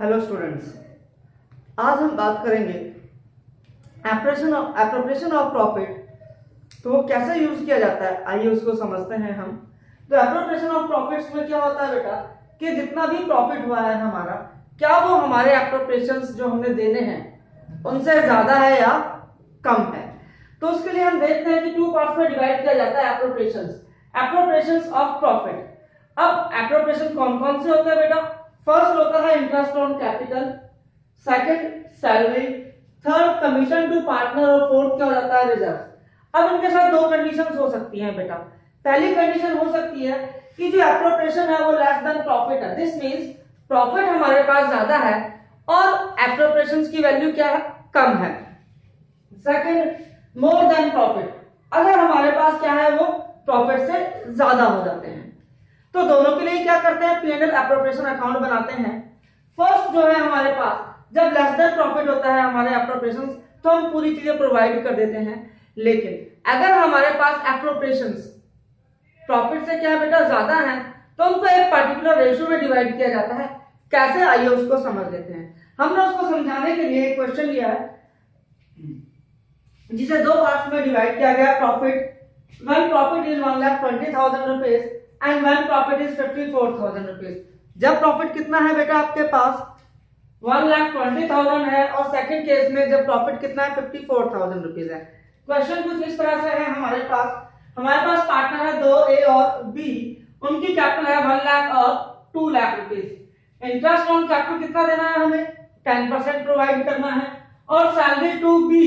Hello students, आज हम बात करेंगे एप्रोप्रिएशन ऑफ प्रॉफिट। तो वो कैसे यूज किया जाता है, आइए उसको समझते हैं हम। तो एप्रोप्रिएशन ऑफ प्रॉफिट्स में क्या होता है बेटा कि जितना भी प्रॉफिट हुआ है हमारा, क्या वो हमारे एप्रोप्रिएशंस जो हमने देने हैं उनसे ज्यादा है या कम है। तो उसके लिए हम देखते हैं कि टू पार्ट्स में डिवाइड किया जाता है एप्रोप्रिएशंस ऑफ प्रॉफिट। अब एप्रोप्रिएशन कौन कौन से होते हैं बेटा? फर्स्ट होता है interest on capital, second salary, third commission to partner और फोर्थ क्या हो जाता है रिजर्व। अब इनके साथ दो कंडीशंस हो सकती हैं बेटा। पहली कंडीशन हो सकती है कि जो एप्रोप्रिएशन है वो लेस देन प्रॉफिट है। दिस मींस प्रॉफिट हमारे पास ज्यादा है और एप्रोप्रिएशंस की वैल्यू क्या है, कम है। सेकंड मोर देन प्रॉफिट, अगर हमारे पास क्या है वो प्रॉफिट से ज्यादा हो जाते हैं। तो दोनों के लिए क्या करते हैं, P&L एप्रोप्रिएशन अकाउंट बनाते हैं। फर्स्ट जो है हमारे पास जब लेस देन प्रॉफिट होता है हमारे एप्रोप्रिएशंस, तो हम पूरी चीजें प्रोवाइड कर देते हैं। लेकिन अगर हमारे पास एप्रोप्रिएशंस प्रॉफिट से क्या है बेटा ज्यादा है, तो उनको एक पर्टिकुलर रेशियो में डिवाइड किया जाता है। कैसे, आइए उसको समझ लेते हैं। हमने उसको समझाने के लिए एक क्वेश्चन लिया है जिसे दो पार्ट्स में डिवाइड किया गया। Profit, when profit is 1,20,000 rupees and when profit is 54,000 rupees. जब प्रॉफिट कितना है बेटा आपके पास 1,20,000 है, और सेकंड केस में जब प्रॉफिट कितना है 54,000 रुपीज है। क्वेश्चन कुछ इस तरह से है, हमारे पास पार्टनर है दो, ए और बी, उनकी कैपिटल है 1 लाख और 2 lakh rupees. Interest on capital कितना देना है हमें, 10% प्रोवाइड करना है। और सैलरी टू बी,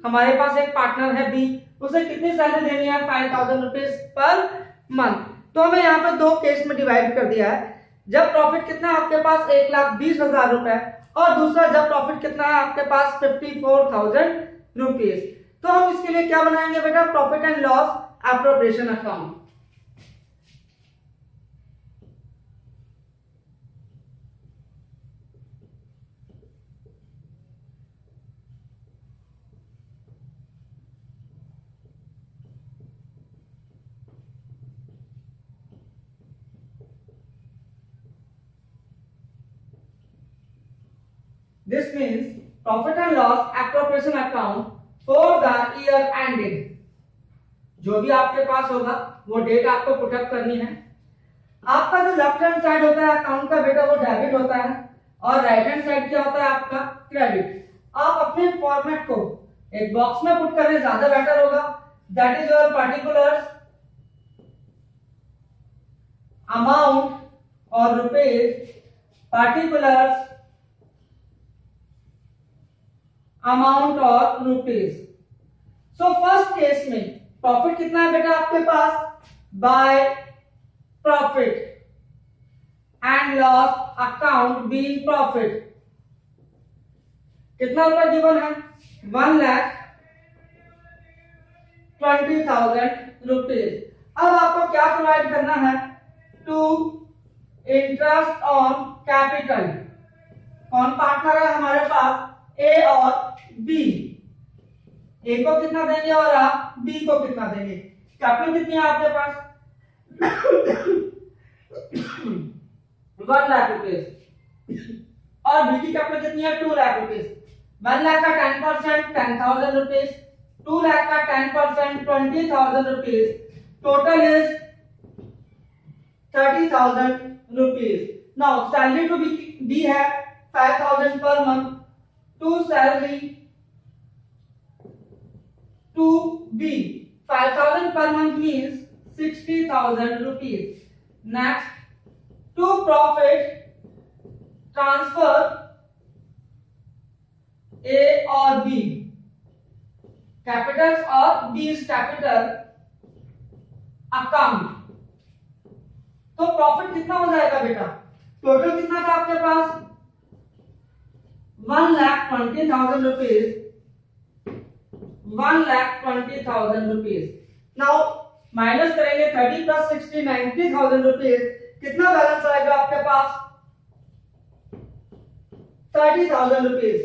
हमारे पास एक पार्टनर है बी, उसे कितनी सैलरी देनी है 5,000 रुपीज पर मंथ। तो हमें यहाँ पे दो केस में डिवाइड कर दिया है। जब प्रॉफिट कितना है आपके पास 1,20,000 रुपए, और दूसरा जब प्रॉफिट कितना है आपके पास 54,000 रुपीज। तो हम इसके लिए क्या बनाएंगे बेटा, profit and loss appropriation account. This means profit and loss appropriation account for the year ending। जो भी आपके पास होगा वो डेट आपको पुटअप करनी है। आपका जो लेफ्ट हैंड साइड होता है अकाउंट का बेटा वो डेबिट होता है, और राइट हैंड साइड क्या होता है आपका क्रेडिट। आप अपने फॉर्मेट को एक बॉक्स में पुट करें ज्यादा बेटर होगा। That is your particulars amount और रुपीज, पर्टिकुलर्स अमाउंट और रुपीज। सो फर्स्ट केस में प्रॉफिट कितना है बेटा आपके पास, by profit and loss account being profit कितना रुपया गिवन है 1,20,000 रुपीज। अब आपको क्या प्रोवाइड करना है, टू इंटरेस्ट ऑन कैपिटल। कौन पार्टनर है हमारे पास, ए और बी। ए को कितना देंगे और आप बी को कितना देंगे। कैपिटल कितनी है आपके पास 1 लाख रुपीज, और बी की कैपिटल कितनी है 2 लाख रुपीज। 1 लाख का 10% 10,000 रुपीज, 2 लाख का 10% 20,000 rupees, total is 30,000 rupees. Now salary to B है 5,000 per month, to salary to B 5,000 per month means 60,000 rupees. Next, to profit transfer A or B, capitals or B's capital account। तो profit कितना हो जाएगा बेटा, total कितना था आपके पास 1,20,000 rupees, 1,20,000 rupees. Now minus करेंगे 30 प्लस 60 90,000 रुपीज। कितना बैलेंस आएगा आपके पास 30,000 रुपीज।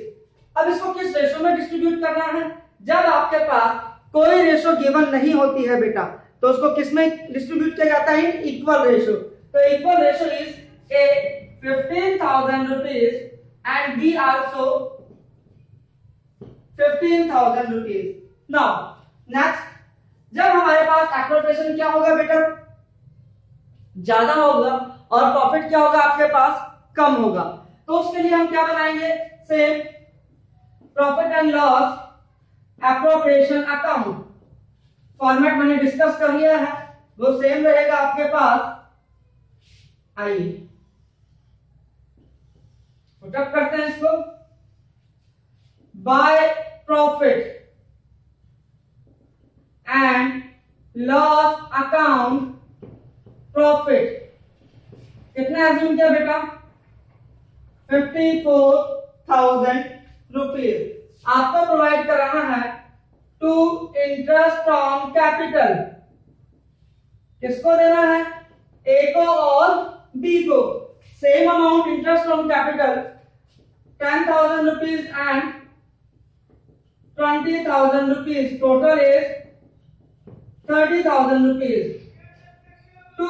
अब इसको किस रेशो में डिस्ट्रीब्यूट करना है, जब आपके पास कोई रेशो गिवन नहीं होती है बेटा तो उसको किस में डिस्ट्रीब्यूट किया जाता है, इन इक्वल रेशो। तो equal ratio is a 15,000 rupees and B also 15,000 rupees. Now next, जब हमारे पास एप्रोप्रिएशन क्या होगा बेटा, ज्यादा होगा और प्रॉफिट क्या होगा आपके पास, कम होगा, तो उसके लिए हम क्या बनाएंगे, same profit and loss appropriation account format मैंने डिस्कस कर लिया है, वो सेम रहेगा आपके पास। आइए पुटअप करते हैं इसको। Bye profit and loss account profit कितना एज्यूम किया बेटा, 54,000 रुपीज आपको प्रोवाइड कराना है टू इंटरेस्ट ऑन कैपिटल। किसको देना है, ए को और बी को, same amount interest on capital 10,000 rupees and 20,000 rupees, total is 30,000 rupees to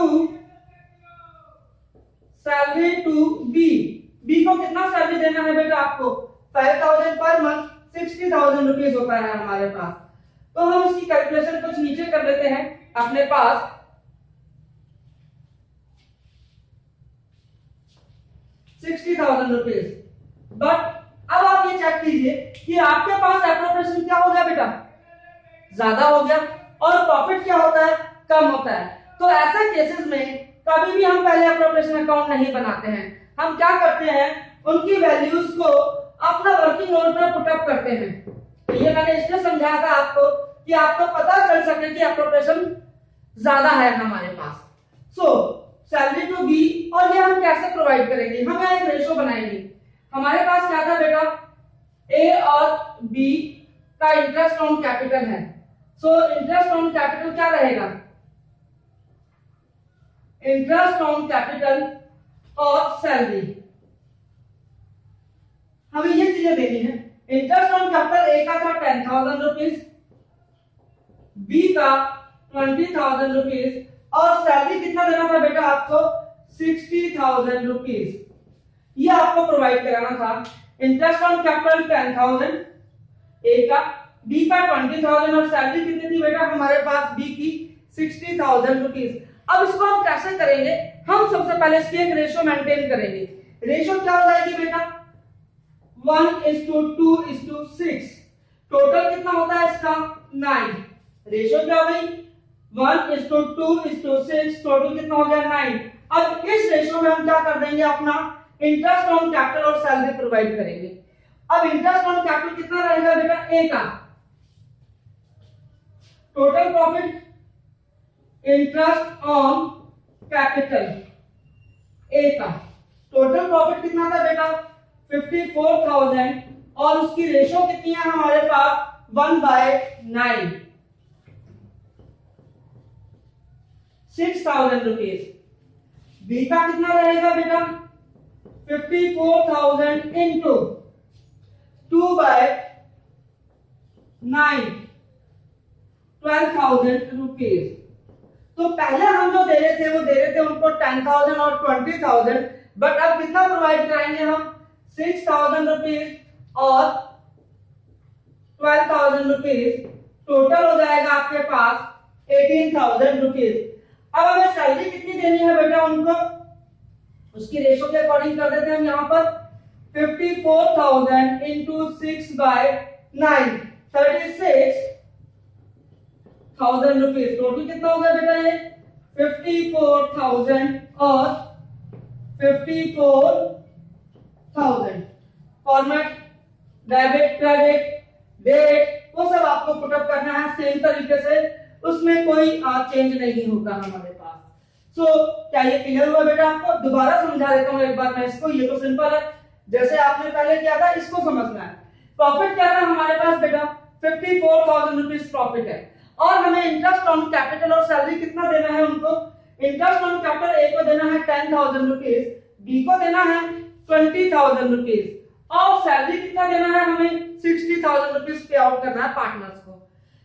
salary to B. B को कितना सैलरी देना है बेटा आपको, 5,000 पर मंथ, 60,000 रुपीज होता है हमारे पास। तो हम इसकी कैलकुलेशन कुछ नीचे कर लेते हैं अपने पास। 60,000 रुपीज, बट अब आप ये चेक कीजिए कि आपके पास एप्रोप्रिएशन क्या हो गया बेटा, ज्यादा हो गया, और प्रॉफिट क्या होता है, कम होता है। तो ऐसे केसेस में कभी भी हम पहले एप्रोप्रिएशन अकाउंट नहीं बनाते हैं, हम क्या करते हैं, उनकी वैल्यूज को अपना वर्किंग नोट में पुटअप करते हैं। तो ये मैंने इसलिए समझाया था आपको कि आपको पता चल सके कि एप्रोप्रिएशन ज्यादा है हमारे पास। सो सैलरी टू बी, और ये हम कैसे प्रोवाइड करेंगे, हम यहाँ एक रेशो बनाएंगे। हमारे पास क्या था बेटा, ए और बी का इंटरेस्ट ऑन कैपिटल है, सो इंटरेस्ट ऑन कैपिटल क्या रहेगा, इंटरेस्ट ऑन कैपिटल और सैलरी, हमें ये चीजें देनी है। इंटरेस्ट ऑन कैपिटल ए का था 10,000 रुपीज, बी का 20,000 रुपीज, और सैलरी कितना देना था बेटा आपको, 60,000 रुपीज, ये आपको प्रोवाइड कराना था। इंटरेस्ट ऑन कैपिटल 10,000 ए का, बी का 20,000, और सैलरी कितनी थी बेटा हमारे पास बी की, 60,000 रुपीज। अब इसको हम कैसे करेंगे, हम सबसे पहले इसकी एक रेशो मेंटेन करेंगे। रेशो क्या हो जाएगी बेटा, 1:2:6, टोटल कितना होता है इसका, 9। रेशो क्या हो गई, 1:2:6, टोटल कितना हो गया, 9। अब इस रेशो में हम क्या कर देंगे, अपना इंटरेस्ट ऑन कैपिटल और सैलरी प्रोवाइड करेंगे। अब इंटरेस्ट ऑन कैपिटल कितना रहेगा बेटा, ए का, total profit interest on capital A का, टोटल प्रॉफिट कितना था बेटा, 54,000, और उसकी रेशो कितनी है हमारे पास, 1/9, 6,000 रुपीज। बी का कितना रहेगा बेटा, 54,000 इंटू 2/9, 12,000 रुपीज। तो पहले हम जो दे रहे थे वो दे रहे थे उनको 10,000 और 20,000, बट अब कितना प्रोवाइड कराएंगे हम, 6,000 रुपीज और 12,000 रुपीज, टोटल हो जाएगा आपके पास 18,000 रुपीज। अब हमें सैलरी कितनी देनी है बेटा उनको, उसकी रेशो के अकॉर्डिंग कर देते हैं हम यहाँ पर, 54,000 इंटू 6/9, 36,000 रुपीज, टोटल कितना हो गया बेटा ये, 54,000 और 54,000। फॉर्मेट डेबिट क्रेडिट डेट वो सब आपको पुटअप करना है सेम तरीके से, उसमें कोई चेंज नहीं होगा हमारे पास। सो क्या ये क्लियर हुआ बेटा आपको, दोबारा समझा देता हूँ एक बार मैं इसको, ये तो सिंपल है, जैसे आपने पहले किया था इसको समझना है। प्रॉफिट क्या था हमारे पास बेटा, 54,000 रुपीज प्रॉफिट है, और हमें इंटरेस्ट ऑन कैपिटल और सैलरी कितना देना है उनको, इंटरेस्ट ऑन कैपिटल ए को देना है 10,000 रुपीज, बी को देना है 20,000 रुपीज, और सैलरी कितना देना है हमें, 60,000 रुपीज पे आउट करना है पार्टनर्स को।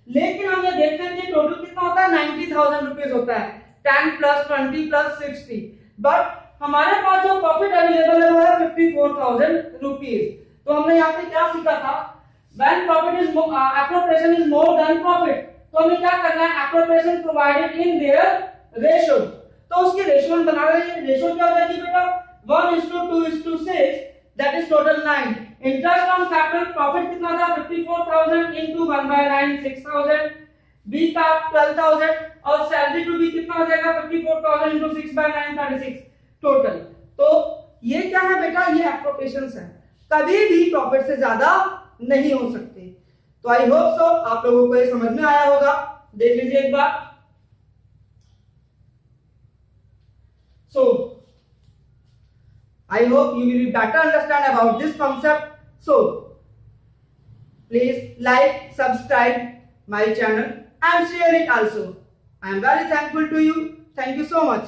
लेकिन हम ये देखते हैं कि टोटल कितना होता है, 90,000 रुपीज होता है, 10 + 20 + 60, बट हमारे पास जो प्रॉफिट अवेलेबल है वो है 54,000 रुपीज। तो हमने यहाँ पे क्या सीखा था, when profit is appropriation is more than profit, तो हमें क्या करना है, appropriation provided in their ratio, तो उसकी रेशियो बना रहे हैं। रेशियो क्या हो जाएगी बेटा, 1:2:6, that is total 9। Interest on capital profit कितना था, 54,000 into 1/9 6,000, बी का 12,000 और सैलरी टू बी कितना हो जाएगा, 54,000 into 6/9 36 टोटल। तो ये क्या है बेटा, ये एप्रोप्रिएशंस है, कभी भी प्रॉफिट से ज्यादा नहीं हो सकते। तो आई होप सो आप लोगों को ये समझ में आया होगा। देख लीजिए एक बार। So, I hope you will better understand about this concept. So, please like, subscribe my channel and share it also. I am very thankful to you. Thank you so much.